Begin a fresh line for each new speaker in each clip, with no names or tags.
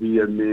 BNA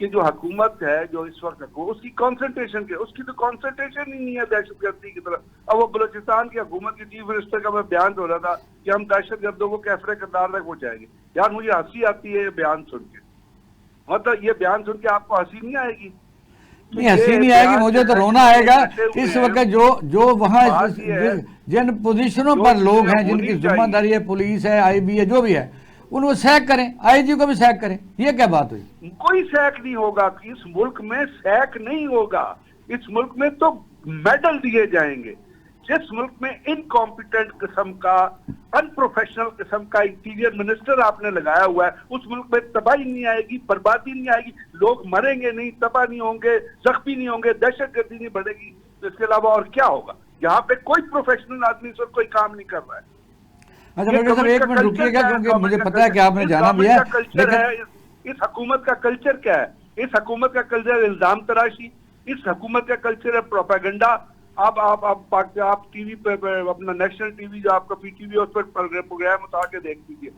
کہ جو حکومت ہے جو اس وقت اس کی کانسنٹریشن کیا، اس کی تو کانسنٹریشن ہی نہیں ہے دہشت گردی کی طرف. اب وہ بلوچستان کی حکومت کے چیف منسٹر کا میں بیان ہو رہا تھا کہ ہم دہشت گردوں کو کیفر کردار تک پہنچائیں گے. یار مجھے ہنسی آتی ہے یہ بیان سن کے. مطلب یہ بیان سن کے آپ کو ہنسی نہیں آئے گی؟
نہیں ہنسی نہیں آئے گی، مجھے تو رونا آئے گا. اس وقت جو وہاں جن پوزیشنوں پر لوگ ہیں جن کی ذمہ داری ہے، پولیس ہے، آئی بی ہے، جو بھی ہے، ان کو سیک کریں، آئی جی کو بھی سیک کریں. یہ کیا بات ہوئی؟
کوئی سیک نہیں ہوگا. اس ملک میں سیک نہیں ہوگا. اس ملک میں تو میڈل دیے جائیں گے. جس ملک میں انکمپیٹنٹ قسم کا، ان پروفیشنل قسم کا انٹیریئر منسٹر آپ نے لگایا ہوا ہے، اس ملک میں تباہی نہیں آئے گی، بربادی نہیں آئے گی، لوگ مریں گے نہیں، تباہ نہیں ہوں گے، زخمی نہیں ہوں گے، دہشت گردی نہیں بڑھے گی. اس کے علاوہ اور کیا ہوگا؟ یہاں پہ کوئی پروفیشنل آدمی اس وقت کوئی کام نہیں کر رہا ہے.
اچھا ڈاکٹر صاحب ایک منٹ رکیے گا، کیونکہ مجھے پتا ہے کہ آپ نے جانا بھی ہے، لیکن
اس حکومت کا کلچر کیا ہے؟ اس حکومت کا کلچر الزام تراشی، اس حکومت کا کلچر ہے پروپیگنڈا. آپ ٹی وی پہ اپنا نیشنل ٹی وی جو آپ کا پی ٹی وی ہے اس پر پروگرام اٹھا کے دیکھ لیجیے،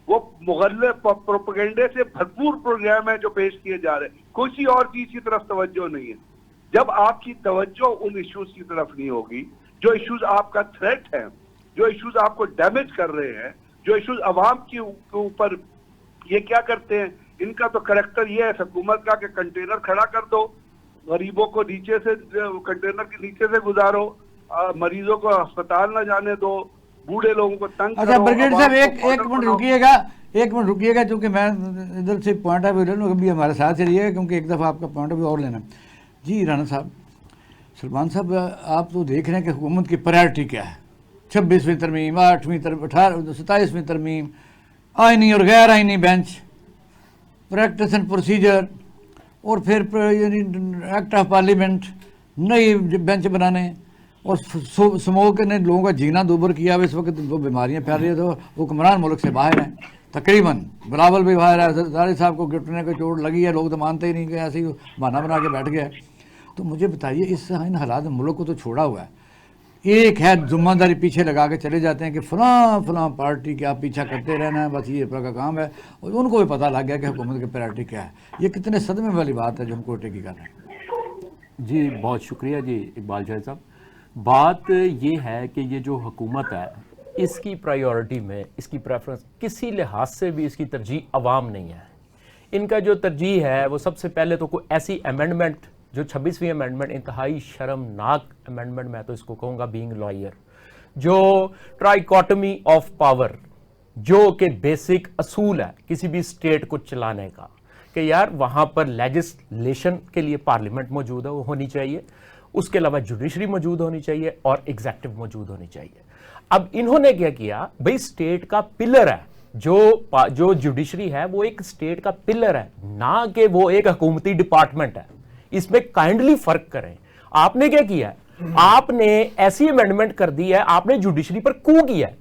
وہ مغلق پروپیگنڈے سے بھرپور پروگرام ہے جو پیش کیے جا رہے ہیں. کسی اور چیز کی طرف توجہ نہیں ہے. جب آپ کی توجہ ان ایشوز کی طرف نہیں ہوگی جو ایشوز آپ کا تھریٹ ہیں، جو ایشوز آپ کو ڈیمیج کر رہے ہیں، جو ایشوز عوام کے اوپر، یہ کیا کرتے ہیں، ان کا تو کریکٹر یہ ہے حکومت کا کہ کنٹینر کھڑا کر دو، غریبوں کو نیچے سے کنٹینر کے نیچے سے گزارو، مریضوں کو ہسپتال نہ جانے دو، بوڑھے لوگوں کو تنگ کرو.
اچھا برگیڈ صاحب ایک منٹ رکیے گا کیونکہ میں ادھر سے پوائنٹ آف ویو لے لوں، ابھی ہمارے ساتھ سے رہیے گا کیونکہ ایک دفعہ آپ کا پوائنٹ آف ویو اور لینا. جی رانا صاحب، سلمان صاحب آپ تو دیکھ رہے ہیں کہ حکومت کی پرائرٹی کیا ہے. 26ویں ترمیم، 8ویں ترمیم، 27ویں ترمیم، آئینی اور غیر آئینی بینچ، پریکٹس اینڈ پروسیجر، اور پھر ایکٹ آف پارلیمنٹ، نئی بینچ بنانے، اور سموک نے لوگوں کا جینا دوبر کیا. اس وقت وہ بیماریاں پھیل رہی ہیں تو حکمران ملک سے باہر ہیں تقریباً. بلاول بھی باہر ہے، زرداری صاحب کو گھٹنے کو چوٹ لگی ہے، لوگ تو مانتے ہی نہیں کہ ایسے ہی بہانہ بنا کے بیٹھ گیا. تو مجھے بتائیے اس ان حالات میں ملک کو تو چھوڑا ہوا ہے، ایک ہے ذمہ داری پیچھے لگا کے چلے جاتے ہیں کہ فلاں پارٹی کے آپ پیچھا کرتے رہنا ہے، بس یہ کا کام ہے، اور ان کو بھی پتہ لگ گیا کہ حکومت کی پرائرٹی کیا ہے. یہ کتنے صدمے والی بات ہے جو ہم کوٹے کی کر رہے ہیں.
جی بہت شکریہ جی اقبال شاہ صاحب. بات یہ ہے کہ یہ جو حکومت ہے اس کی پرائیورٹی میں، اس کی پریفرنس کسی لحاظ سے بھی اس کی ترجیح عوام نہیں ہے. ان کا جو ترجیح ہے وہ سب سے پہلے تو کوئی ایسی امینڈمنٹ جو 26ویں امینڈمنٹ، انتہائی شرمناک امینڈمنٹ میں تو اس کو کہوں گا بینگ لائر، جو ٹرائیکاٹمی آف پاور، جو کہ بیسک اصول ہے کسی بھی اسٹیٹ کو چلانے کا، کہ یار وہاں پر لیجسلیشن کے لیے پارلیمنٹ موجود ہے، وہ ہونی چاہیے، اس کے علاوہ جوڈیشری موجود ہونی چاہیے، اور ایگزیکٹو موجود ہونی چاہیے. اب انہوں نے کیا کیا بھئی اسٹیٹ کا پلر ہے جو جوڈیشری ہے، وہ ایک اسٹیٹ کا پلر ہے، نہ کہ وہ ایک حکومتی ڈپارٹمنٹ ہے. اس میں کائنڈلی فرق کریں. آپ نے کیا کیا ہے؟ آپ نے ایسی امینڈمنٹ کر دی ہے، آپ نے جوڈیشری پر کو کیا ہے.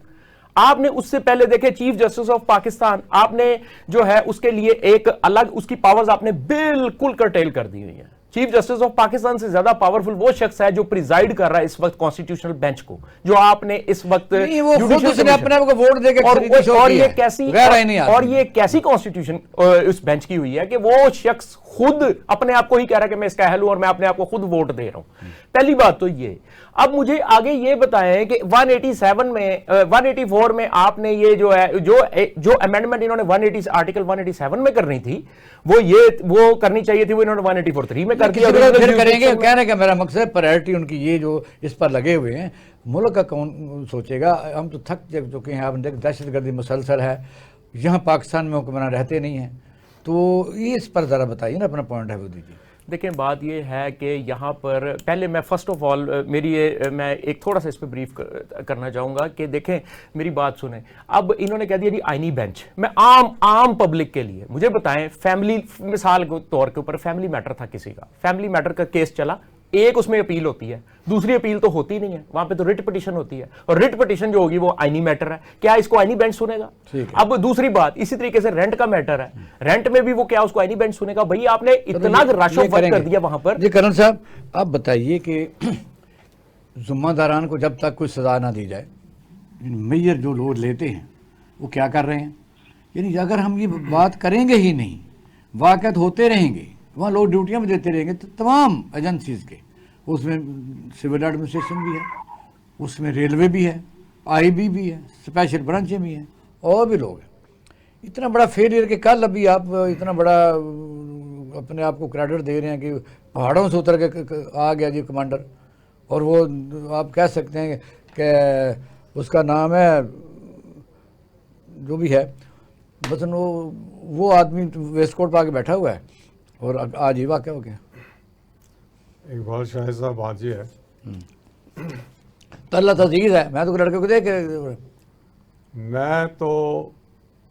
آپ نے اس سے پہلے دیکھے چیف جسٹس آف پاکستان، آپ نے جو ہے اس کے لیے ایک الگ اس کی پاورز آپ نے بالکل کرٹیل کر دی ہوئی ہیں. چیف جسٹس آف پاکستان سے زیادہ پاورفل وہ شخص ہے جو پریزائڈ کر رہا ہے اس وقت کانسٹیٹیوشنل بینچ کو، جو آپ نے اس وقت اور یہ کیسی کانسٹیٹیوشن اس بینچ کی ہوئی ہے کہ وہ شخص خود اپنے آپ کو ہی کہہ رہا ہے کہ میں اس کا اہل ہوں اور میں اپنے آپ کو خود ووٹ دے رہا ہوں. پہلی بات تو یہ. اب مجھے آگے یہ بتائیں کہ 187 میں 184 میں آپ نے یہ جو ہے جو امینڈمنٹ انہوں نے آرٹیکل 187 میں کرنی تھی وہ کرنی چاہیے تھی، وہ انہوں نے 184 میں کر دیا.
پھر کریں گے. کہہ رہے کہ میرا مقصد پرائرٹی ان کی یہ جو اس پر لگے ہوئے ہیں، ملک کا کون سوچے گا؟ ہم تو تھک چکے ہیں. آپ نے دہشت گردی مسلسل ہے، یہاں پاکستان میں حکمران رہتے نہیں ہیں. تو یہ اس پر ذرا بتائیے نا، اپنا پوائنٹ ہے وہ دیجیے.
دیکھیں بات یہ ہے کہ یہاں پر پہلے میں فرسٹ آف آل میں ایک تھوڑا سا اس پہ بریف کرنا چاہوں گا کہ دیکھیں میری بات سنیں. اب انہوں نے کہہ دیا جی آئینی بینچ. میں عام پبلک کے لیے مجھے بتائیں، فیملی مثال کے طور کے اوپر فیملی میٹر تھا کسی کا، فیملی میٹر کا کیس چلا، ایک اس میں اپیل ہوتی ہے، دوسری اپیل تو ہوتی نہیں ہے، وہاں پہ تو ریٹ پٹیشن ہوتی ہے، اور ریٹ پٹیشن جو ہوگی وہ آئینی میٹر ہے. کیا اس کو آئینی بینچ سنے گا؟ اب دوسری بات اسی طریقے سے رینٹ کا میٹر ہے، رینٹ میں بھی وہ کیا اس کو آئینی بینچ سنے گا؟ بھئی آپ نے اتنا رش آف ورک کر دیا وہاں پر.
جی کرن صاحب آپ بتائیے کہ ذمہ داران کو جب تک کوئی سزا نہ دی جائے، میجر جو لوگ لیتے ہیں وہ کیا کر رہے ہیں؟ یعنی اگر ہم یہ بات کریں گے ہی نہیں، واقعات ہوتے رہیں گے، وہاں لوگ ڈیوٹیاں بھی دیتے رہیں گے. تو تمام ایجنسیز کے اس میں سول ایڈمنسٹریشن بھی ہے, اس میں ریلوے بھی ہے, آئی بی بھی ہے, اسپیشل برانچیں بھی ہیں, اور بھی لوگ ہیں. اتنا بڑا فیلئر کہ کل ابھی آپ اتنا بڑا اپنے آپ کو کریڈٹ دے رہے ہیں کہ پہاڑوں سے اتر کے آ گیا جی کمانڈر, اور وہ آپ کہہ سکتے ہیں کہ اس کا نام ہے جو بھی ہے, بس وہ آدمی ویسٹ کوٹ پا کے بیٹھا ہوا ہے, اور آج ہی واقعہ ہو گیا.
اقبال شاہد صاحب بات یہ ہے,
تو اللہ تعزیز ہے. میں تو لڑکے کو دیکھ
میں تو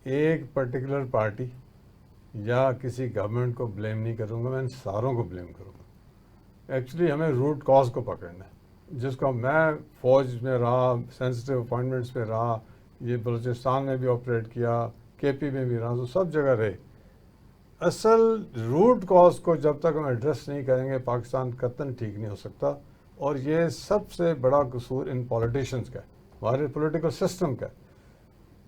ایک پرٹیکولر پارٹی یا کسی گورنمنٹ کو بلیم نہیں کروں گا, میں ان ساروں کو بلیم کروں گا. ایکچولی ہمیں روٹ کاز کو پکڑنا ہے, جس کو میں فوج میں رہا, سینسٹیو اپوائنٹمنٹس پہ رہا, یہ بلوچستان میں بھی آپریٹ کیا, کے پی میں بھی رہا, تو سب جگہ رہے. اصل روٹ کاز کو جب تک ہم ایڈریس نہیں کریں گے پاکستان قطعاً ٹھیک نہیں ہو سکتا. اور یہ سب سے بڑا قصور ان پولیٹیشنز کا ہے, ہمارے پولیٹیکل سسٹم کا ہے.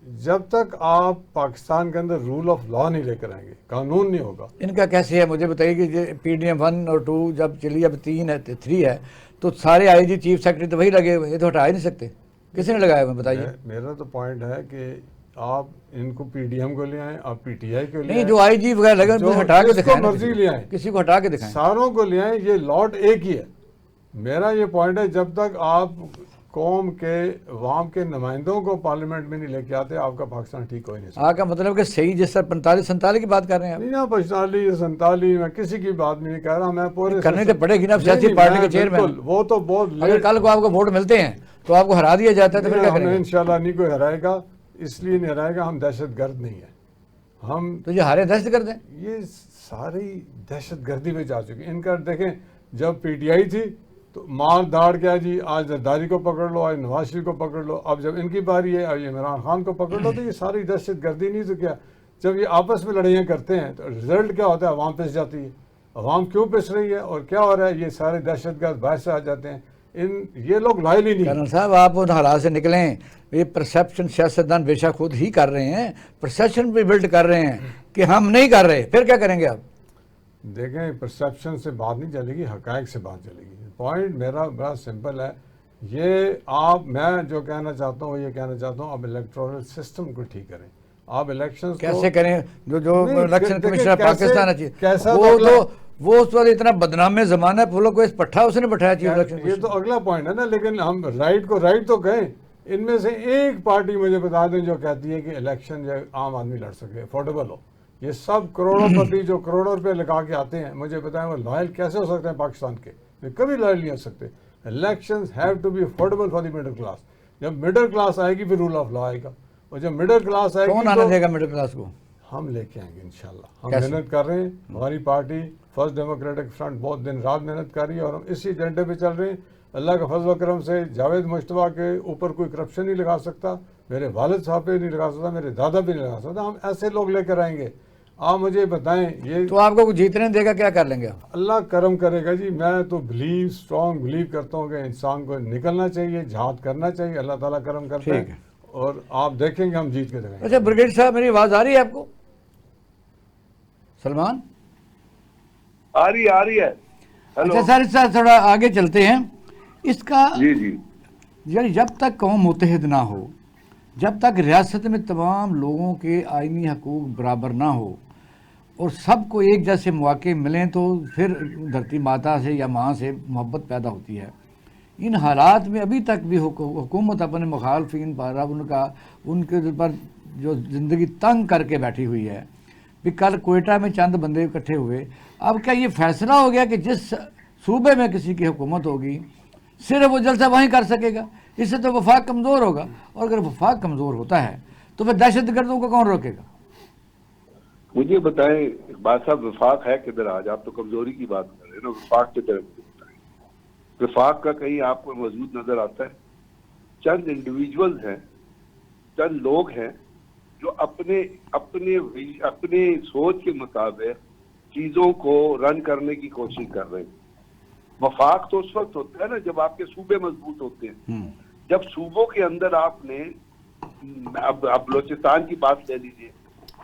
جب تک آپ پاکستان کے اندر رول آف لا نہیں لے کر آئیں گے, قانون نہیں ہوگا.
ان کا کیسے ہے مجھے بتائیے کہ پی ڈی ایم 1 اور 2 جب چلی, اب 3 ہے 3 ہے, تو سارے آئی جی چیف سیکرٹری تو وہی لگے ہوئے, یہ تو ہٹا ہی نہیں سکتے. کسی نے لگایا ہوئے بتائیے؟
میرا تو پوائنٹ ہے کہ آپ ان کو پی ڈی ایم کو لے آئیں, آپ پی ٹی آئی کو لے
نہیں,
آئیں,
جو آئی جی وغیرہ لگے ان کو ہٹا کے دکھائیں,
مرضی لے آئیں,
کسی کو ہٹا کے دکھائیں,
ساروں کو لے آئیں. یہ لاٹ ایک ہی ہے. میرا یہ پوائنٹ ہے, جب تک آپ قوم کے عوام کے نمائندوں کو پارلیمنٹ میں نہیں لے کے آتے, آپ کا پاکستان ٹھیک ہو ہی نہیں سکتا.
آپ کا مطلب کہ صحیح جس طرح 45-47 کی بات کر رہے ہیں آپ؟
نہیں نا, 45-47 میں کسی کی بات نہیں کہہ رہا, میں پورے
کرنی تو پڑے گی نا سیاسی پارٹی کے چیئرمین.
وہ تو بہت
اگر کل کو آپ کو ووٹ ملتے ہیں تو آپ کو ہرا دیا جاتا ہے تو پھر کیا کریں گے؟
انشاءاللہ نہیں کوئی ہرائے گا, اس لیے نہیں ہرائے گا, ہم دہشت گرد نہیں ہیں. ہم
تو یہ ہارے دہشت گرد ہیں.
یہ ساری دہشت گردی میں جا چکی. ان کا دیکھیں, جب پی ٹی آئی تھی تو مار داڑ کیا جی, آج زرداری کو پکڑ لو, آج نواز شریف کو پکڑ لو, اب جب ان کی باری ہے اب عمران خان کو پکڑ لو, تو یہ ساری دہشت گردی نہیں. تو کیا جب یہ آپس میں لڑائیاں کرتے ہیں تو رزلٹ کیا ہوتا ہے؟ عوام پس جاتی ہے. عوام کیوں پس رہی ہے اور کیا ہو رہا ہے؟ یہ سارے دہشت گرد باہر سے آ جاتے ہیں. یہ لوگ لائل ہی نہیں.
کرنل صاحب آپ ان حالات سے نکلیں. یہ پرسیپشن سیاستدان بے شک خود ہی کر رہے ہیں, پرسیپشن بھی بلڈ کر رہے ہیں کہ ہم نہیں کر رہے, پھر کیا کریں گے آپ؟
دیکھیں, پرسیپشن سے بات نہیں چلے گی, حقائق سے بات چلے گی. پوائنٹ میرا بڑا سمپل ہے. یہ میں جو کہنا چاہتا ہوں, یہ کہنا چاہتا ہوں, آپ الیکٹورل سسٹم کو ٹھیک کریں. آپ الیکشن
کیسے کریں؟ جو الیکشن کمشنر پاکستان ہے, وہ اس وقت اتنا بدنام زمانہ ہے, پھولوں کو اس پٹھا اس نے بٹھایا چیف الیکشن.
یہ تو اگلا پوائنٹ ہے نا. لیکن ہم رائٹ کو رائٹ تو کہیں. ان میں سے ایک پارٹی مجھے بتا دیں جو کہتی ہے کہ الیکشن جو عام آدمی لڑ سکے, افورڈیبل ہو. یہ سب کروڑوں پتی جو کروڑوں روپے لگا کے آتے ہیں, مجھے بتائیں وہ لائل کیسے ہو سکتے ہیں پاکستان کے؟ یہ کبھی لائل نہیں ہو سکتے. Elections have to be affordable for the middle class. جب مڈل کلاس آئے گی پھر رول آف لا آئے گا, اور جب مڈل کلاس آئے گی
کون آنے دے گا مڈل کلاس کو؟
ہم لے کے آئیں گے انشاءاللہ. ہم محنت کر رہے ہیں, ہماری پارٹی فرسٹ ڈیموکریٹک فرنٹ بہت دن رات محنت کر رہی ہے, اور ہم اسی ایجنڈے پہ چل رہے ہیں. اللہ کا فضل و کرم سے جاوید مشتبہ کے اوپر کوئی کرپشن نہیں لگا سکتا, میرے والد صاحب پہ نہیں لگا سکتا, میرے دادا پہ نہیں لگا سکتا. ہم ایسے لوگ لے کر آئیں گے. آپ مجھے بتائیں, یہ
تو آپ کو جیتنے دے گا, کیا کر لیں گے آپ؟
اللہ کرم کرے گا جی. میں تو اسٹرانگ بلیو کرتا ہوں کہ انسان کو نکلنا چاہیے, جہاد کرنا چاہیے, اللہ تعالیٰ کرم کرتا ہے, اور آپ دیکھیں گے ہم جیت کے دکھائیں گے.
اچھا بریگیڈ صاحب, میری آواز آ رہی ہے آپ کو؟ سلمان
آ رہی ہے.
اچھا سر, اس طرح تھوڑا آگے چلتے ہیں. اس کا
جی
یعنی جب تک قوم متحد نہ ہو, جب تک ریاست میں تمام لوگوں کے آئینی حقوق برابر نہ ہو اور سب کو ایک جیسے مواقع ملیں, تو پھر دھرتی ماتا سے یا ماں سے محبت پیدا ہوتی ہے. ان حالات میں ابھی تک بھی حکومت اپنے مخالفین پر ان کے پر جو زندگی تنگ کر کے بیٹھی ہوئی ہے. بھی کل کوئٹہ میں چند بندے اکٹھے ہوئے, اب کیا یہ فیصلہ ہو گیا کہ جس صوبے میں کسی کی حکومت ہوگی صرف وہ جلسہ وہیں کر سکے گا؟ اس سے تو وفاق کمزور ہوگا, اور اگر وفاق کمزور ہوتا ہے تو پھر دہشت گردوں کو کون روکے گا؟
مجھے بتائیں اقبال صاحب, وفاق ہے کدھر؟ آج آپ تو کمزوری کی بات کر رہے ہیں نا, وفاق کدھر بتائیں؟ وفاق کا کہیں آپ کو وجود نظر آتا ہے؟ چند انڈیویجول ہیں, چند لوگ ہیں جو اپنے سوچ کے مطابق چیزوں کو رن کرنے کی کوشش کر رہے ہیں. وفاق تو اس وقت ہوتا ہے نا جب آپ کے صوبے مضبوط ہوتے ہیں. جب صوبوں کے اندر آپ نے اب بلوچستان کی بات لے لیجیے,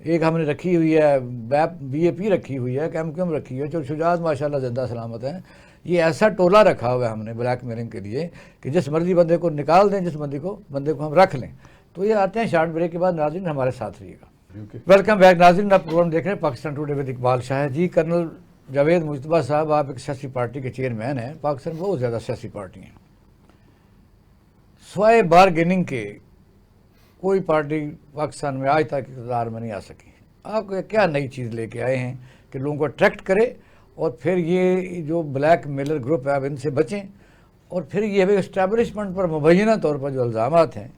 ایک ہم نے رکھی ہوئی ہے BAP رکھی ہوئی ہے, MQM رکھی ہوئی ہے, جو شجاعت ماشاءاللہ زندہ سلامت ہیں. یہ ایسا ٹولہ رکھا ہوا ہے ہم نے بلیک میلنگ کے لیے کہ جس مرضی بندے کو نکال دیں, جس بندے کو ہم رکھ لیں. تو یہ آتے ہیں شارٹ بریک کے بعد. ناظرین ہمارے ساتھ رہیے گا. ویلکم بیک ناظرین, آپ پروگرام دیکھ رہے ہیں پاکستان ٹوڈے ود اقبال شاہ. جی کرنل جاوید مجتبیٰ صاحب, آپ ایک سیاسی پارٹی کے چیئرمین ہیں. پاکستان بہت زیادہ سیاسی پارٹی ہیں, سوائے بارگیننگ کے کوئی پارٹی پاکستان میں آج تک اقتدار میں نہیں آ سکی. آپ کیا نئی چیز لے کے آئے ہیں کہ لوگوں کو اٹریکٹ کرے, اور پھر یہ جو بلیک میلر گروپ ہے اب ان سے بچیں, اور پھر یہ بھی اسٹیبلشمنٹ پر مبینہ طور پر جو الزامات ہیں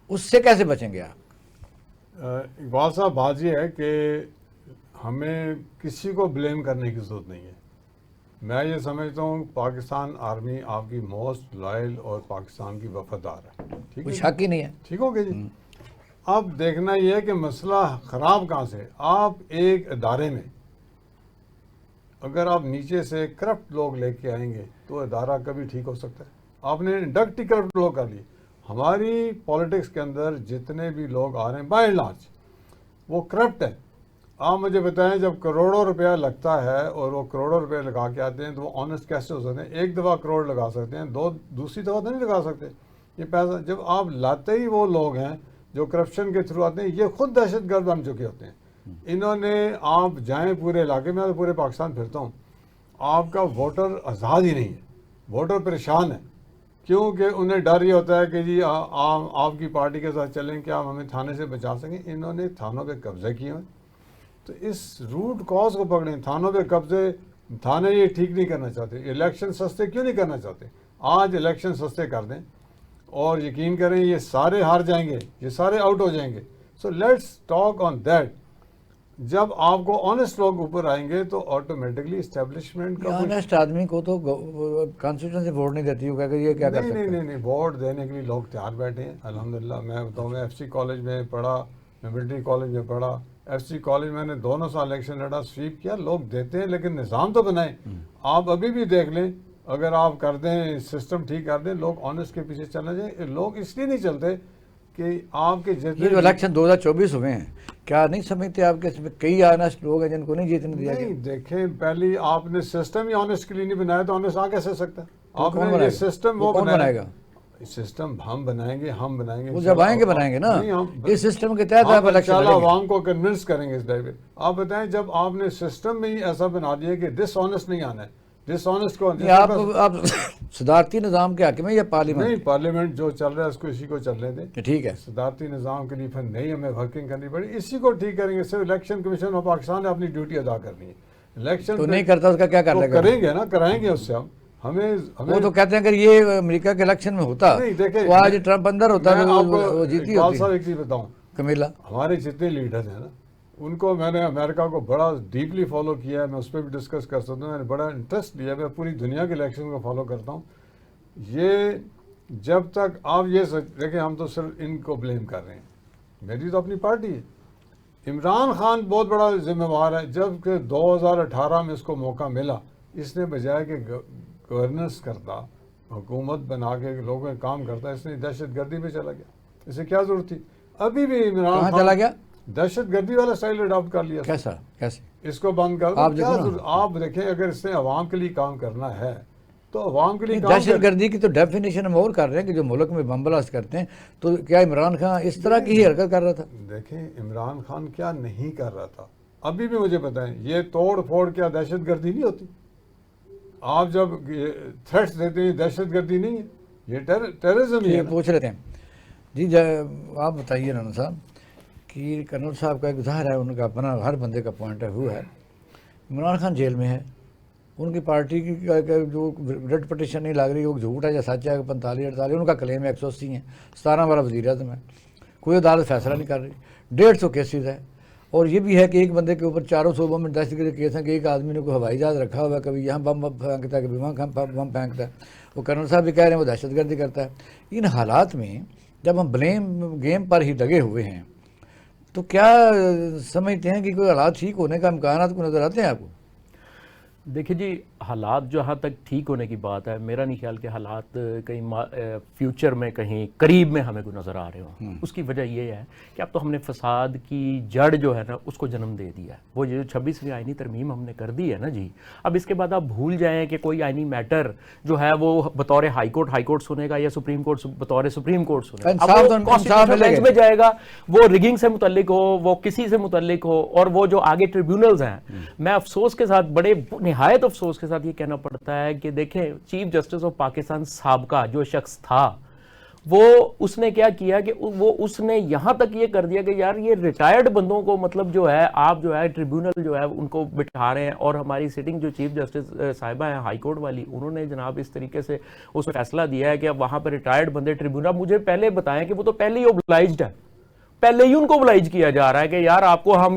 اس سے کیسے بچیں گے آپ؟
اقبال صاحب, بات یہ ہے کہ ہمیں کسی کو بلیم کرنے کی ضرورت نہیں ہے. میں یہ سمجھتا ہوں پاکستان آرمی آپ کی موسٹ لائل اور پاکستان کی وفادار ہے. ٹھیک
کوئی
ہے,
شک ہی نہیں ہے.
ٹھیک ہو گیا جی. اب دیکھنا یہ ہے کہ مسئلہ خراب کہاں سے. آپ ایک ادارے میں اگر آپ نیچے سے کرپٹ لوگ لے کے آئیں گے تو ادارہ کبھی ٹھیک ہو سکتا ہے. آپ نے انڈکٹ ہی کرپٹ لوگ کر لیے. ہماری پالیٹکس کے اندر جتنے بھی لوگ آ رہے ہیں بائی اینڈ لارج وہ کرپٹ ہیں. آپ مجھے بتائیں, جب کروڑوں روپیہ لگتا ہے اور وہ کروڑوں روپے لگا کے آتے ہیں تو وہ آنےسٹ کیسے ہو سکتے ہیں؟ ایک دفعہ کروڑ لگا سکتے ہیں, دوسری دفعہ تو نہیں لگا سکتے. یہ پیسہ جب آپ لاتے ہی وہ لوگ ہیں جو کرپشن کے تھرو آتے ہیں, یہ خود دہشت گرد بن چکے ہوتے ہیں. انہوں نے, آپ جائیں پورے علاقے میں, پورے پاکستان پھرتا ہوں, آپ کا ووٹر آزاد ہی نہیں ہے. ووٹر پریشان ہے کیونکہ انہیں ڈر یہ ہوتا ہے کہ جی آپ کی پارٹی کے ساتھ چلیں, کیا ہم ہمیں تھانے سے بچا سکیں. انہوں نے تھانوں پہ قبضے کیے ہیں. تو اس روٹ کاز کو پکڑیں. تھانوں پہ قبضے, تھانے یہ ٹھیک نہیں کرنا چاہتے. الیکشن سستے کیوں نہیں کرنا چاہتے؟ آج الیکشن سستے کر دیں اور یقین کریں یہ سارے ہار جائیں گے, یہ سارے آؤٹ ہو جائیں گے. So let's talk on that. جب آپ کو آنےسٹ لوگ اوپر آئیں گے تو آٹومیٹکلی اسٹیبلشمنٹ کا
آنےسٹ آدمی کو تو کانسٹیٹیوشن سے ووٹ نہیں دیتی ہوگا کہ یہ کیا کر سکتا ہے.
نہیں, ووٹ دینے کے لیے لوگ تیار بیٹھے ہیں الحمدللہ. میں بتاؤں, میں FC کالج میں پڑھا, میں ملٹری کالج میں پڑھا. FC کالج میں نے 2 سال الیکشن لڑا, سویپ کیا. لوگ دیتے ہیں لیکن نظام تو بنائیں. آپ ابھی بھی دیکھ لیں, اگر آپ کر دیں, سسٹم ٹھیک کر دیں, لوگ آنےسٹ کے پیچھے چلنا جائیں. لوگ اس لیے نہیں چلتے کہ آپ کے
یہ جو الیکشن 2024 ہوئے ہیں, کیا نہیں سمجھتے آپ کے اس میں کئی آنےسٹ لوگ ہیں جن کو نہیں جیتنے دیا گیا؟
نہیں, دیکھیں پہلی آپ نے سسٹم ہی آنےسٹ کے لیے نہیں بنایا تو آنےسٹ آ کیسے سکتا ہے؟ آپ نے یہ سسٹم وہ
بنائے گا.
سسٹم ہم بنائیں گے
وہ جب آئیں گے بنائیں گے نا. اس سسٹم کے تحت آپ الیکشن لڑیں گے.
عوام کو کنونس کریں گے اس ڈائیو. آپ بتائیں, جب آپ نے سسٹم میں ہی ایسا بنا دیا کہ ڈس آنےسٹ نہیں آنا ہے, ڈس آنےسٹ کو
آپ صدارتی نظام کے حاکم ہیں یا پارلیمنٹ؟
نہیں, پارلیمنٹ جو چل رہا ہے اس کو اسی کو چلنے دیں.
ٹھیک ہے.
صدارتی نظام کے لیے پھر نہیں ہمیں ورکنگ کرنی پڑی, اسی کو ٹھیک کریں گے. صرف الیکشن کمیشن آف پاکستان نے اپنی ڈیوٹی ادا کرنی ہے. الیکشن
تو نہیں کرتا, اس کا کیا کر لے گا؟
کریں گے نا, کرائیں گے اس سے. ہم
وہ تو کہتے ہیں اگر یہ امریکہ کے الیکشن میں ہوتا تو آج ٹرمپ اندر ہوتا ہے, وہ جیتی ہوتی.
صاحب ایک چیز بتاؤں,
کمیلا,
ہمارے جتنے لیڈرز ہیں نا, ان کو میں نے امریکہ کو بڑا ڈیپلی فالو کیا ہے. میں اس پہ بھی ڈسکس کر سکتا ہوں. میں نے بڑا انٹرسٹ لیا. میں پوری دنیا کے الیکشن کو فالو کرتا ہوں. یہ جب تک آپ یہ دیکھیں, ہم تو صرف ان کو بلیم کر رہے ہیں. میری تو اپنی پارٹی ہے. عمران خان بہت بڑا ذمہ وار ہے. جب کہ 2018 میں اس کو موقع ملا, اس نے بجائے کہ گورننس کرتا, حکومت بنا کے لوگوں کا کام کرتا, اس نے دہشت گردی پہ چلا گیا. اسے کیا ضرورت تھی؟ ابھی بھی عمران خان
چلا گیا,
دہشت گردی والا اسٹائل اڈاپٹ کر لیا.
کیسے
اس کو بند کر دو. آپ دیکھیں, اگر اس نے عوام کے لیے کام کرنا ہے تو عوام کے لیے کام.
دہشت گردی کی تو ڈیفینیشن ہم اور کر رہے ہیں کہ جو ملک میں بم بلاسٹ کرتے ہیں, تو کیا عمران خان اس طرح کی ہی حرکت کر رہا تھا؟
دیکھیں, عمران خان کیا نہیں کر رہا تھا. ابھی بھی مجھے بتائیں, یہ توڑ پھوڑ کیا دہشت گردی نہیں ہوتی؟ آپ جب تھریٹس دیتے ہیں, دہشت گردی نہیں ہے, یہ ٹیررزم ہی ہے.
پوچھ لیتے ہیں جی. آپ بتائیے رانا صاحب کہ کرنل صاحب کا ایک ظاہر ہے, ان کا اپنا ہر بندے کا پوائنٹ ہے. وہ ہے عمران خان جیل میں ہے, ان کی پارٹی کی جو ریڈ پٹیشن نہیں لگ رہی, وہ جھوٹ ہے یا سچ ہے. 45-48 ان کا کلیم ہے, 180 ہیں, 17 والا وزیر اعظم ہے. کوئی عدالت فیصلہ نہیں کر رہی. 150 کیسز ہے. اور یہ بھی ہے کہ ایک بندے کے اوپر 400 صوبوں میں دہشت گردی کیس ہیں کہ ایک آدمی نے کوئی ہوائی جہاز رکھا ہوا ہے, کبھی یہاں بم پھینکتا ہے, کبھی وہاں بم پھینکتا ہے. وہ کرنل صاحب بھی کہہ رہے ہیں وہ دہشت گردی کرتا ہے. ان حالات میں جب ہم بلیم گیم پر ہی لگے ہوئے ہیں تو کیا سمجھتے ہیں کہ کوئی حالات ٹھیک ہونے کا امکانات کو نظر آتے ہیں آپ کو؟
دیکھیں جی، حالات جہاں تک ٹھیک ہونے کی بات ہے، میرا نہیں خیال کہ حالات کہیں فیوچر میں کہیں قریب میں ہمیں کوئی نظر آ رہے ہوں۔ اس کی وجہ یہ ہے کہ اب تو ہم نے فساد کی جڑ جو ہے نا اس کو جنم دے دیا ہے۔ وہ جو 26ویں آئینی ترمیم ہم نے کر دی ہے نا جی، اب اس کے بعد آپ بھول جائیں کہ کوئی آئینی میٹر جو ہے وہ بطور ہائی کورٹ سنے گا یا سپریم کورٹ بطور سپریم کورٹ سنے گا۔ اب وہ کانسٹیٹیوشنل بینچ میں جائے گا، وہ ریگنگ سے متعلق ہو، وہ کسی سے متعلق ہو، اور وہ جو آگے ٹریبیونلز ہیں، میں افسوس کے ساتھ، بڑے نہایت افسوس کے ساتھ یہ کہنا پڑتا ہے کہ دیکھیں چیف جسٹس آف پاکستان سابقہ جو شخص تھا، وہ اس نے کیا کیا کہ وہ اس نے یہاں تک یہ کر دیا کہ یار یہ ریٹائرڈ بندوں کو مطلب جو ہے آپ جو ہے ٹریبیونل جو ہے ان کو بٹھا رہے ہیں، اور ہماری سٹنگ جو چیف جسٹس صاحبہ ہیں ہائی کورٹ والی، انہوں نے جناب اس طریقے سے اس میں فیصلہ دیا ہے کہ اب وہاں پہ ریٹائرڈ بندے ٹریبیونل، مجھے پہلے بتائیں کہ وہ تو پہلے ہی اوبلائزڈ ہے، پہلے ہی ان کو اوبلائج کیا جا رہا ہے کہ یار آپ کو ہم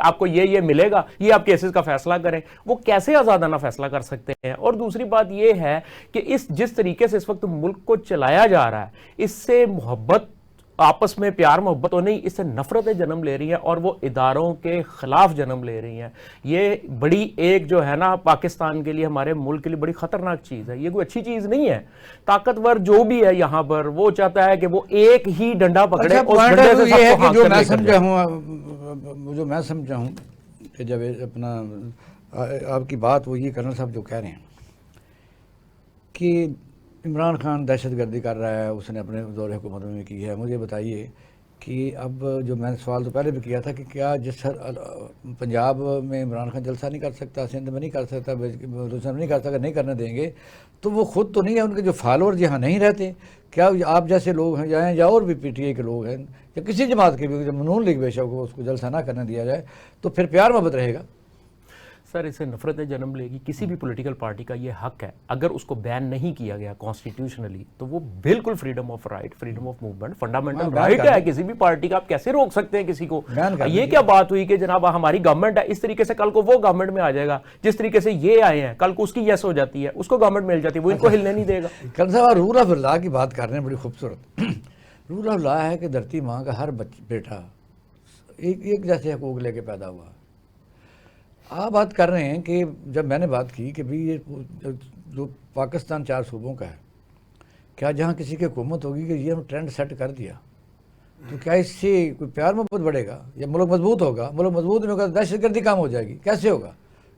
آپ کو یہ ملے گا، یہ آپ کیسز کا فیصلہ کریں۔ وہ کیسے آزادانہ فیصلہ کر سکتے ہیں؟ اور دوسری بات یہ ہے کہ جس طریقے سے اس وقت ملک کو چلایا جا رہا ہے، اس سے محبت، آپس میں پیار محبت تو نہیں، اس سے نفرتیں جنم لے رہی ہیں، اور وہ اداروں کے خلاف جنم لے رہی ہیں۔ یہ بڑی ایک جو ہے نا پاکستان کے لیے، ہمارے ملک کے لیے بڑی خطرناک چیز ہے، یہ کوئی اچھی چیز نہیں ہے۔ طاقتور جو بھی ہے یہاں پر، وہ چاہتا ہے کہ وہ ایک ہی ڈنڈا پکڑے، اس ڈنڈے سے سب کو ہاتھ
جو
کر
میں
لے کر
سمجھا
جائے۔
ہوں، جو میں سمجھا ہوں کہ جب اپنا آپ کی بات وہ یہ کرنل صاحب جو کہہ رہے ہیں کہ عمران خان دہشت گردی کر رہا ہے، اس نے اپنے دور حکومت میں کی ہے، مجھے بتائیے کہ اب جو میں نے سوال تو پہلے بھی کیا تھا کہ کیا پنجاب میں عمران خان جلسہ نہیں کر سکتا، سندھ میں نہیں کر سکتا، بلوچستان میں نہیں کر سکتا، نہیں کرنے دیں گے تو وہ خود تو نہیں ہے، ان کے جو فالوور یہاں نہیں رہتے، کیا آپ جیسے لوگ ہیں جائیں یا اور بھی پی ٹی آئی کے لوگ ہیں یا کسی جماعت کے بھی، جب نون لیگ بے شک اس کو جلسہ نہ کرنے دیا جائے تو پھر پیار محبت رہے گا؟
سر اس سے نفرتیں جنم لے گی۔ کسی بھی پولیٹیکل پارٹی کا یہ حق ہے، اگر اس کو بین نہیں کیا گیا کانسٹیٹیوشنلی تو وہ بالکل freedom of right, freedom of movement, fundamental right ہے کسی بھی پارٹی کا۔ آپ کیسے روک سکتے ہیں کسی کو؟ یہ کیا بات ہوئی کہ جناب ہماری گورنمنٹ ہے، اس طریقے سے کل کو وہ گورنمنٹ میں آ جائے گا، جس طریقے سے یہ آئے ہیں کل کو اس کی یس ہو جاتی ہے، اس کو گورنمنٹ مل جاتی ہے، وہ ان کو ہلنے نہیں دے گا۔
کل صاحب رول آف لا کی بات کر رہے ہیں، بڑی خوبصورت رول آف لا ہے کہ دھرتی ماں کا ہر بیٹا ایک جیسے حقوق لے کے پیدا ہوا۔ آپ بات کر رہے ہیں کہ جب میں نے بات کی کہ بھی یہ جو پاکستان 4 صوبوں کا ہے، کیا جہاں کسی کی حکومت ہوگی کہ یہ ہم ٹرینڈ سیٹ کر دیا تو کیا اس سے کوئی پیار محبت بڑھے گا یا ملک مضبوط ہوگا؟ ملک مضبوط نہیں ہوگا، دہشت گردی کام ہو جائے گی، کیسے ہوگا؟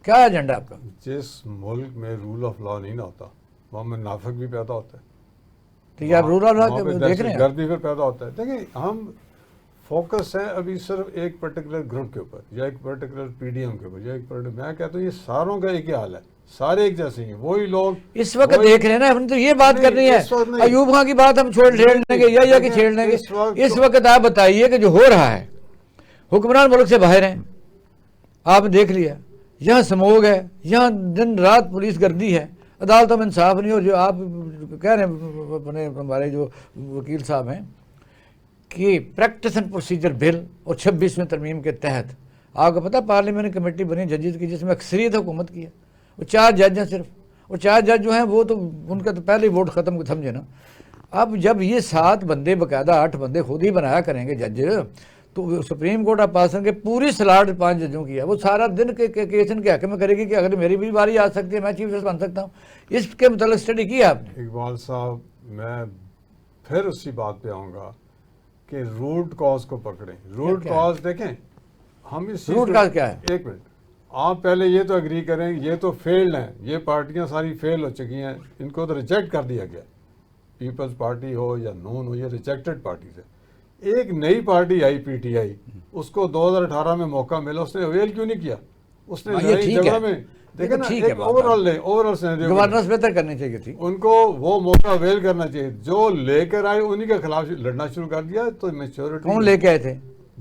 کیا ایجنڈا آپ کا؟
جس ملک میں رول آف لا نہیں نہ ہوتا وہاں میں نافق بھی پیدا ہوتا ہے،
تو یہ آپ رول آف لا دیکھ رہے ہیں؟
گردی پھر پیدا ہوتا ہے۔ دیکھیں ہم فوکس ہے ابھی صرف ایک پرٹیکولر گروپ کے اوپر یا ایک پرٹیکولر پی ڈی ایم کے اوپر یا ایک میں کہتا ہوں یہ ساروں کا ایک ہی حال ہے، سارے ایک جیسے ہیں، وہی لوگ
اس وقت دیکھ رہے ہیں نا، ہم تو یہ بات کرنی ہے، ایوب خان کی بات ہم چھیڑ لیں گے یا کہ چھیڑ لیں گے؟ اس وقت آپ بتائیے کہ جو ہو رہا ہے، حکمران ملک سے باہر ہیں، آپ نے دیکھ لیا، یہاں سموگ ہے، یہاں دن رات پولیس گردی ہے، عدالتوں میں انصاف نہیں، اور جو آپ کہہ رہے ہیں اپنے ہمارے جو وکیل صاحب ہیں کہ پریکٹس اینڈ پروسیجر بل اور 26ویں ترمیم کے تحت آپ کو پتہ پارلیمنٹ کمیٹی بنی ججز کی جس میں اکثریت حکومت کی ہے، وہ 4 جج ہیں صرف، اور 4 جج جو ہیں وہ تو ان کا تو پہلے ہی ووٹ ختم سمجھے نا۔ اب جب یہ 7 بندے باقاعدہ 8 بندے خود ہی بنایا کریں گے جج، تو سپریم کورٹ آف پاکستان کے پوری سلاٹ 5 ججوں کی ہے، وہ سارا دن کے کیس ان کے حق میں کرے گی کہ اگر میری بھی باری آ سکتی ہے، میں چیف جسٹس بن سکتا ہوں۔ اس کے متعلق اسٹڈی کی آپ نے؟
اقبال صاحب میں پھر اسی بات پہ آؤں گا کہ روٹ کاز کو پکڑیں۔ روٹ کاز دیکھیں، ہم اس
روٹ کاز کیا ہے؟
ایک منٹ، آپ پہلے یہ تو اگری کریں یہ تو فیلڈ ہیں، یہ پارٹیاں ساری فیل ہو چکی ہیں، ان کو تو ریجیکٹ کر دیا گیا، پیپلز پارٹی ہو یا نون ہو، یہ ریجیکٹڈ پارٹیز ہے۔ ایک نئی party I P T I, اس کو 2018 میں موقع ملا، اس نے اویل کیوں نہیں کیا؟ اس نے نئی جگہ میں دیکھیں نا، ایک اوورال سینیریو
گورننس بہتر کرنی چاہیے تھی،
ان کو وہ موقع اویل کرنا چاہیے۔ جو لے کر آئے انہی کے خلاف لڑنا شروع کر دیا، تو میچورٹی
کون لے کے آئے تھے؟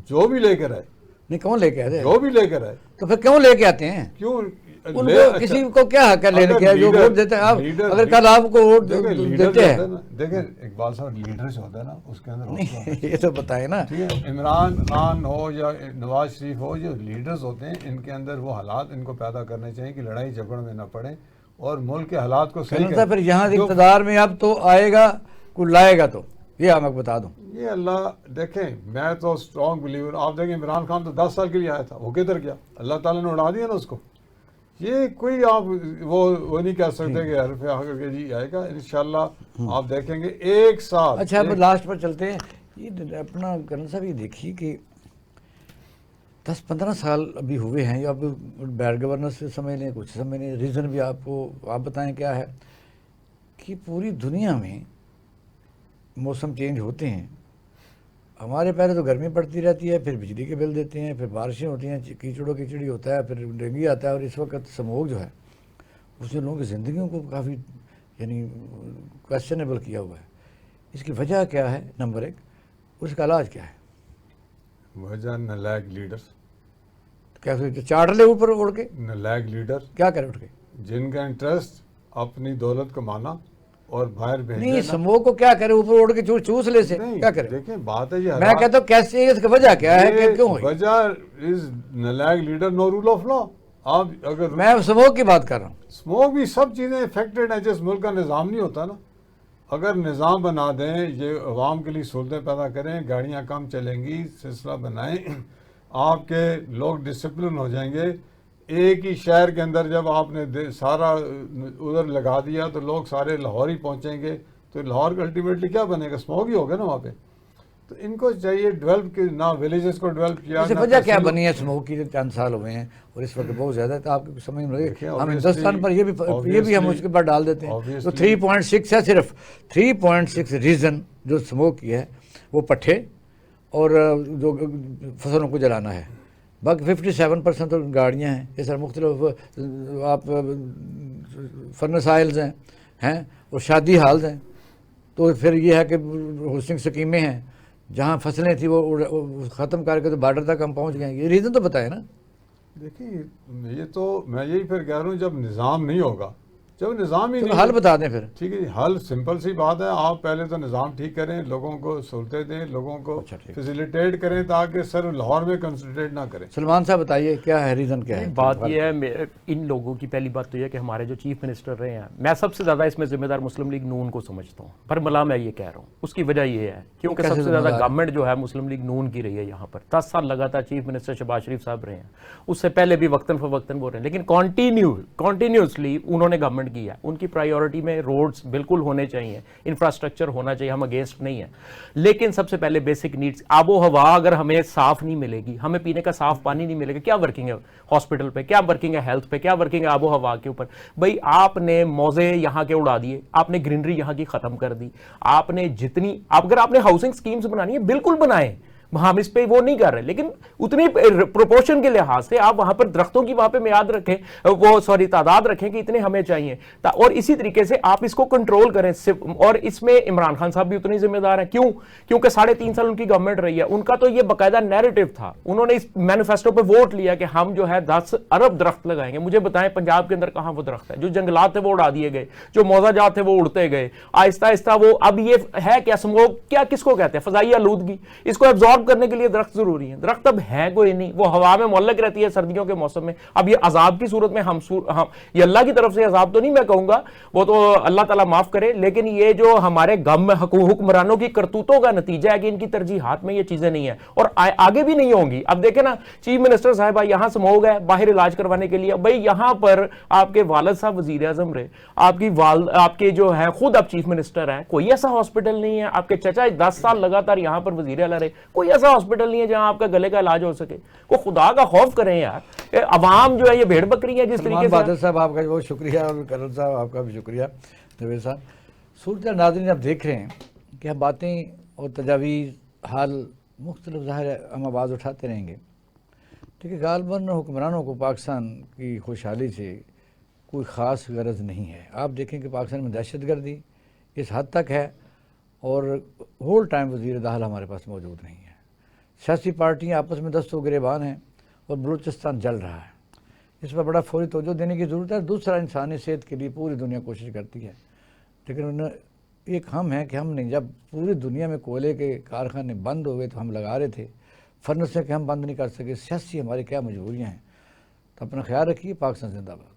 جو بھی لے کر آئے،
نہیں کون لے کے آئے تھے؟
جو بھی لے کر آئے،
تو پھر کیوں لے کے آتے ہیں؟
کیوں
ان کو کسی کو کیا حق ہے لینے کے؟ جو ووٹ دیتے ہیں آپ، اگر کل آپ کو ووٹ دیتے ہیں،
دیکھیں اقبال صاحب لیڈر جو ہوتا ہے نا اس کے اندر
یہ تو بتائیں نا،
عمران خان ہو یا نواز شریف ہو، جو لیڈرز ہوتے ہیں ان کے اندر وہ حالات ان کو پیدا کرنے چاہیے کہ لڑائی جھگڑ میں نہ پڑے اور ملک کے حالات کو صحیح کریں۔
پھر یہاں اقتدار میں اب تو آئے گا کوئی لائے گا، تو یہ آپ کو بتا دوں،
یہ اللہ دیکھیں، میں تو اسٹرانگ بلیور، آپ دیکھیں عمران خان تو 10 سال کے لیے آیا تھا، وہ کدھر گیا؟ اللہ تعالیٰ نے اڑا دیا نا اس کو۔ یہ کوئی آپ وہ نہیں کہہ سکتے کہ حرف آخر کے جی آئے گا. انشاءاللہ آپ دیکھیں گے ایک ساتھ.
اچھا اب لاسٹ پر چلتے ہیں. یہ اپنا کرن صاحب یہ دیکھیے کہ 10-15 سال ابھی ہوئے ہیں, یا آپ بیڈ گورننس سے سمجھ لیں, کچھ سمجھ لیں, ریزن بھی آپ بتائیں کیا ہے کہ پوری دنیا میں موسم چینج ہوتے ہیں. ہمارے پہلے تو گرمی پڑتی رہتی ہے, پھر بجلی کے بل دیتے ہیں, پھر بارشیں ہوتی ہیں, کیچڑی ہوتا ہے, پھر ڈینگی آتا ہے, اور اس وقت سموگ جو ہے اس نے لوگوں کی زندگیوں کو کافی یعنی کویسچنیبل کیا ہوا ہے. اس کی وجہ کیا ہے نمبر 1, اس کا علاج کیا ہے؟
وجہ نالائق لیڈر.
کیسے چاٹ لے اوپر اڑ کے؟
نالائق لیڈر
کیا کرے اٹھ کے؟
جن کا انٹرسٹ اپنی دولت کمانا اور باہر بھیجنا.
نہیں, سموگ کو کیا کرے اوپر اڑ کے چوس لے سے کیا کرے؟
دیکھیں بات ہے یہ,
میں کہتا ہوں کیسے, اس کی وجہ کیا ہے کہ کیوں ہوئی؟
وجہ از نالائق leader, no rule of law. آپ اگر
میں سموگ کی بات کر رہا ہوں.
اسموک بھی سب چیزیں افیکٹڈ ہیں. جس ملک کا نظام نہیں ہوتا نا, اگر نظام بنا دیں, یہ عوام کے لیے سہولتیں پیدا کریں, گاڑیاں کم چلیں گی, سلسلہ بنائیں, آپ کے لوگ ڈسپلن ہو جائیں گے. ایک ہی شہر کے اندر جب آپ نے سارا ادھر لگا دیا تو لوگ سارے لاہور ہی پہنچیں گے, تو لاہور کا الٹیمیٹلی کیا بنے گا؟ اسموک ہی ہوگا نا وہاں پہ. تو ان کو چاہیے ڈیولپ, نہ ولیجز کو ڈیولپ کیا.
اس وجہ کیا بنی ہے اسموگ کی؟ 10 سال ہوئے ہیں اور اس وقت بہت زیادہ ہے, تو آپ کو سمجھ میں لگے ہم ہندوستان پر یہ بھی ہم اس کے بعد ڈال دیتے ہیں. تو 3.6 ہے, صرف 3.6 ریزن جو اسموگ کی ہے وہ پٹھے اور جو فصلوں کو جلانا ہے. باقی 57% تو گاڑیاں ہیں, یہ سر مختلف آپ فرنس آئلز ہیں اور شادی ہالز ہیں. تو پھر یہ ہے کہ ہوسٹنگ سکیمیں ہیں, جہاں فصلیں تھیں وہ ختم کر کے تو بارڈر تک ہم پہنچ گئے. یہ ریزن تو بتائے نا.
دیکھیے یہ تو میں یہی پھر کہہ رہا ہوں, جب نظام نہیں ہوگا, جب نظام ہی نہیں,
حل بتا دیں پھر.
ٹھیک ہے جی, حل سمپل سی بات ہے. آپ پہلے تو نظام ٹھیک کریں, لوگوں کو سہولتیں دیں, لوگوں کو فیسیلیٹیٹ کریں, تاکہ صرف لاہور میں کنسنٹریٹ نہ کریں.
سلمان صاحب بتائیے کیا ہے ریزن, کیا ہے
بات یہ ہے ان لوگوں کی. پہلی بات تو یہ کہ ہمارے جو چیف منسٹر رہے ہیں, میں سب سے زیادہ اس میں ذمہ دار مسلم لیگ نون کو سمجھتا ہوں, پر ملا میں یہ کہہ رہا ہوں. اس کی وجہ یہ ہے کیونکہ سب سے زیادہ گورنمنٹ جو ہے مسلم لیگ نون کی رہی ہے یہاں پر. 10 سال لگاتار چیف منسٹر شہباز شریف صاحب رہے ہیں, اس سے پہلے بھی وقتاً فوقتاً وہ رہے ہیں, لیکن کنٹینیوسلی انہوں نے گورنمنٹ کی ہے. ان کی پرائیورٹی میں روڈز بالکل ہونے چاہیے, انفراسٹرکچر ہونا چاہیے, ہم اگینسٹ نہیں ہیں. لیکن سب سے پہلے بیسک نیڈز, آب و ہوا اگر ہمیں صاف نہیں ملے گی, ہمیں پینے کا صاف پانی نہیں ملے گا, کیا ورکنگ ہے ہاسپٹل پہ, کیا ورکنگ ہے ہیلتھ پہ, کیا ورکنگ ہے آب و ہوا کے اوپر؟ بھائی آپ نے موزے یہاں کے اڑا دیے, آپ نے گرینری یہاں کی ختم کر دی. آپ نے جتنی, اگر آپ نے ہاؤسنگ سکیمز بنانی ہے بالکل بنائیں, ہم اس پہ وہ نہیں کر رہے, لیکن اتنی پروپورشن کے لحاظ سے آپ وہاں پر درختوں کی وہاں پہ میعاد رکھیں, تعداد رکھیں کہ اتنے ہمیں چاہیے, اور اسی طریقے سے آپ اس کو کنٹرول کریں. اور اس میں عمران خان صاحب بھی اتنی ذمہ دار ہیں. کیوں؟ کیونکہ 3.5 سال ان کی گورنمنٹ رہی ہے. ان کا تو یہ باقاعدہ نیریٹو تھا, انہوں نے اس مینیفیسٹو پہ ووٹ لیا کہ ہم جو ہے 10 ارب درخت لگائیں گے. مجھے بتائیں پنجاب کے اندر کہاں وہ درخت ہے؟ جو جنگلات تھے وہ اڑا دیے گئے, جو موزہ جات تھے وہ اڑتے گئے آہستہ آہستہ. وہ اب یہ ہے کیا اسموگ, کیا کس کو کہتے ہیں؟ فضائی آلودگی. اس کو ایبزارب کرنے کے لیے درخت ضروری ہیں. درخت اب ہے کوئی نہیں, وہ ہوا میں معلق رہتی ہے سردیوں کے موسم میں. اب یہ عذاب کی صورت میں یہ اللہ کی طرف سے عذاب تو نہیں میں کہوں گا, وہ تو اللہ تعالیٰ معاف کرے, لیکن یہ جو ہمارے حکمرانوں کی کرتوتوں کا نتیجہ ہے کہ ان کی ترجیحات میں یہ چیزیں نہیں ہیں, اور آگے بھی نہیں ہوں گی. اب دیکھیں نا, چیف منسٹر صاحبہ یہاں سموگ ہے باہر علاج کروانے کے لیے. بھائی یہاں پر آپ کے والد صاحب وزیر اعظم رہے, آپ کے جو ہے خود آپ چیف منسٹر ہیں, کوئی ایسا ہاسپٹل نہیں ہے. آپ کے چچا 10 سال لگاتار یہاں پر وزیر اعلیٰ رہے, کوئی ایسا ہاسپٹل نہیں ہے جہاں آپ کا گلے کا علاج ہو سکے. کو خدا کا خوف کریں یار, عوام جو ہے یہ بھیڑ بکری ہے. جس طریقے سے
بہادر صاحب آپ کا بہت شکریہ, اور کرن صاحب آپ کا بھی شکریہ. جاوید صاحب, صورت ناظرین آپ دیکھ رہے ہیں کہ ہم باتیں اور تجاویز حال مختلف ظاہر ہے ہم آواز اٹھاتے رہیں گے. ٹھیک ہے, غالباً حکمرانوں کو پاکستان کی خوشحالی سے کوئی خاص غرض نہیں ہے. آپ دیکھیں کہ پاکستان میں دہشت گردی اس حد تک ہے, اور ہول ٹائم وزیر داخلہ ہمارے پاس موجود نہیں ہے. سیاسی پارٹیاں آپس میں دست و گریبان ہیں, اور بلوچستان جل رہا ہے. اس پر بڑا فوری توجہ دینے کی ضرورت ہے. دوسرا, انسانی صحت کے لیے پوری دنیا کوشش کرتی ہے, لیکن ایک ہم ہیں کہ ہم نے جب پوری دنیا میں کوئلے کے کارخانے بند ہو گئے تو ہم لگا رہے تھے, فرنس سے کہ ہم بند نہیں کر سکے. سیاسی ہماری کیا مجبوریاں ہیں. تو اپنا خیال رکھیے. پاکستان زندہ باد.